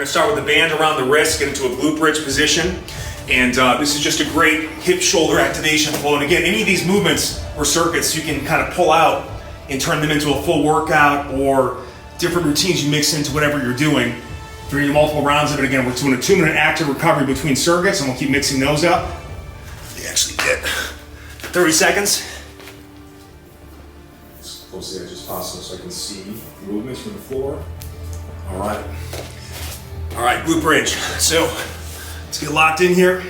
gonna start with the band around the wrist, get into a glute bridge position. And this is just a great hip shoulder activation flow. And again, any of these movements or circuits you can kind of pull out and turn them into a full workout or different routines you mix into whatever you're doing. If you're doing multiple rounds of it, again, we're doing a 2-minute active recovery between circuits and we'll keep mixing those up. You actually get 30 seconds. As closely as possible so I can see movements from the floor. All right, glute bridge. So let's get locked in here.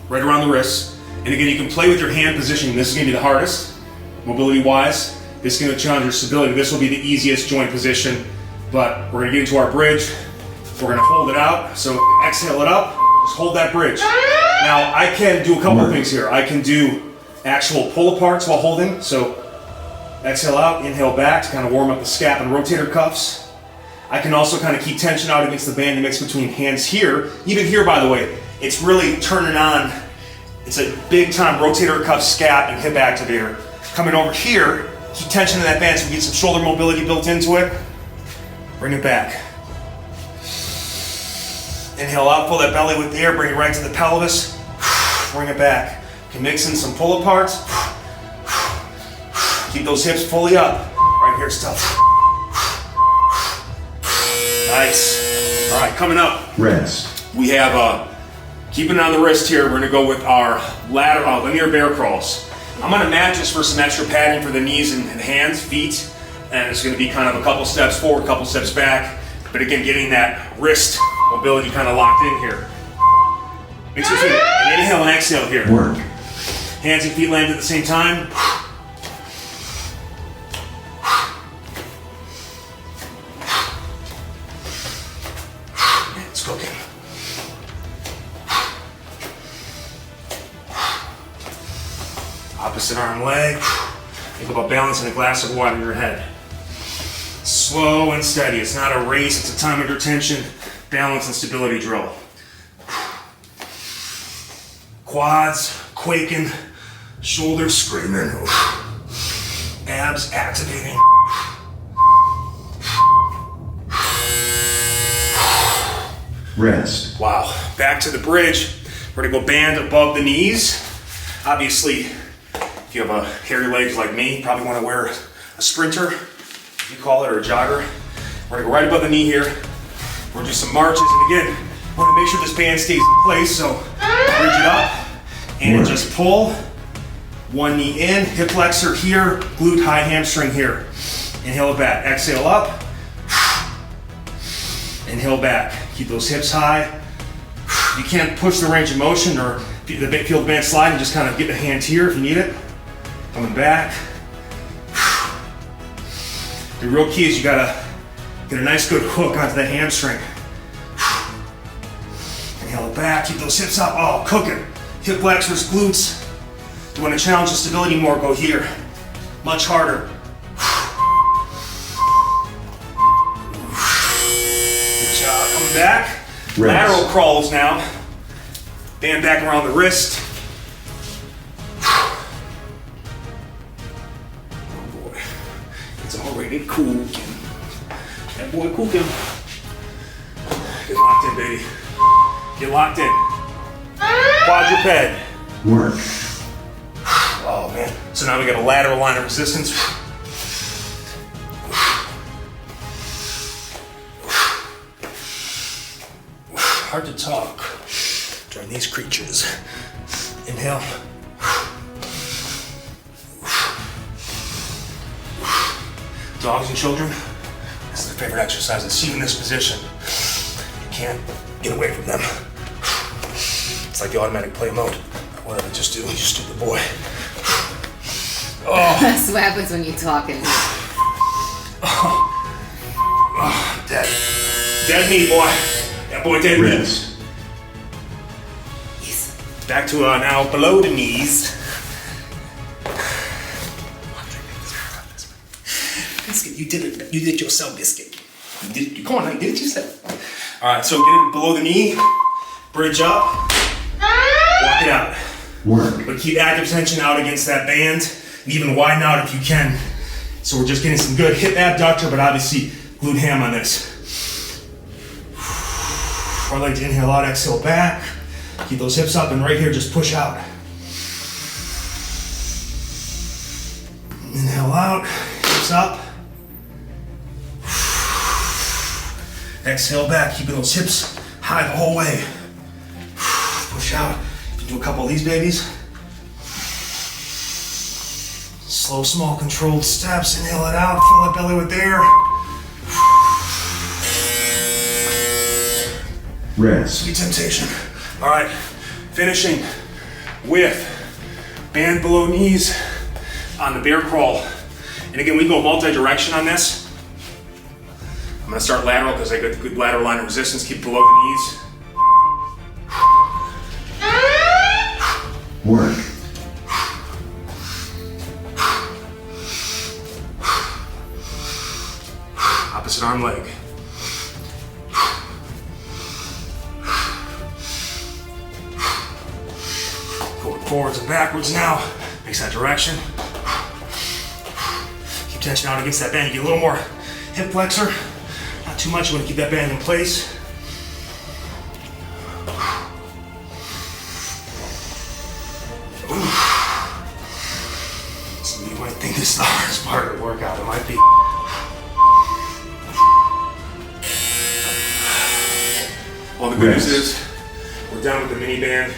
Right around the wrists. And again, you can play with your hand positioning. This is gonna be the hardest, mobility-wise. This is gonna challenge your stability. This will be the easiest joint position, but we're gonna get into our bridge. We're gonna hold it out. So exhale it up, just hold that bridge. Now, I can do a couple of things here. I can do actual pull-aparts while holding. So exhale out, inhale back to kind of warm up the scap and rotator cuffs. I can also kind of keep tension out against the band and mix between hands here. Even here, by the way, it's really turning on. It's a big time rotator cuff, scap, and hip activator. Coming over here, keep tension in that band so we get some shoulder mobility built into it. Bring it back. Inhale out, pull that belly with the air, bring it right to the pelvis. Bring it back. You can mix in some pull aparts. Keep those hips fully up. Right here, stuff. Nice. All right, coming up. Rest. We have, keeping it on the wrist here, we're gonna go with our linear bear crawls. I'm gonna mat just for some extra padding for the knees and hands, feet. And it's gonna be kind of a couple steps forward, a couple steps back. But again, getting that wrist mobility kind of locked in here. Mix between an inhale and exhale here. Work. Hands and feet land at the same time. It's cooking. Opposite arm leg. Think about balancing a glass of water in your head. Slow and steady. It's not a race, it's a time under tension, balance and stability drill. Quads quaking, shoulders screaming, abs activating. Rest. Wow, back to the bridge. We're gonna go band above the knees. Obviously, if you have a hairy legs like me, you probably wanna wear a sprinter, you call it, or a jogger. We're gonna go right above the knee here. We're gonna do some marches, and again, we wanna make sure this band stays in place, so bridge it up, and just pull. One knee in, hip flexor here, glute high hamstring here. Inhale it back, exhale up. Inhale back, keep those hips high. You can't push the range of motion or feel the band slide, and just kind of get the hand here if you need it. Coming back. The real key is you gotta get a nice good hook onto the hamstring. Inhale it back, keep those hips up. Oh, cooking. Hip flexors, glutes. You wanna challenge the stability more, go here. Much harder. Good job, coming back. Rest. Lateral crawls now. Band back around the wrist. Already cooking. That boy cooking. Get locked in, baby. Get locked in. Quadruped. Work. Oh man. So now we got a lateral line of resistance. Hard to talk during these creatures. Inhale. Dogs and children, this is their favorite exercise. It's you in this position. You can't get away from them. It's like the automatic play mode. Whatever you just do, you stupid boy. Oh. That's what happens when you talk and Oh, dead. Dead meat, boy. That boy dead meat. Rest. Back to now below the knees. Biscuit, you did it. You did it yourself, Biscuit. You did it. Come on, you did it yourself. All right, so get it below the knee, bridge up, walk it out. Work. But keep active tension out against that band, and even widen out if you can. So we're just getting some good hip abductor, but obviously glute ham on this. I like to inhale out, exhale back. Keep those hips up, and right here, just push out. Inhale out, hips up. Exhale back, keeping those hips high the whole way. Push out. You can do a couple of these babies. Slow, small, controlled steps. Inhale it out, fill that belly with air. Rest. Sweet temptation. All right, finishing with band below knees on the bear crawl. And again, we go multi-direction on this. I'm gonna start lateral because I got good lateral line of resistance. Keep below the knees. Work. Opposite arm leg. Going forwards and backwards now. Makes that direction. Keep tension out against that band. You get a little more hip flexor. Not too much. You want to keep that band in place. So you might think this is the hardest part of the workout. It might be. Well, the good news is we're done with the mini band.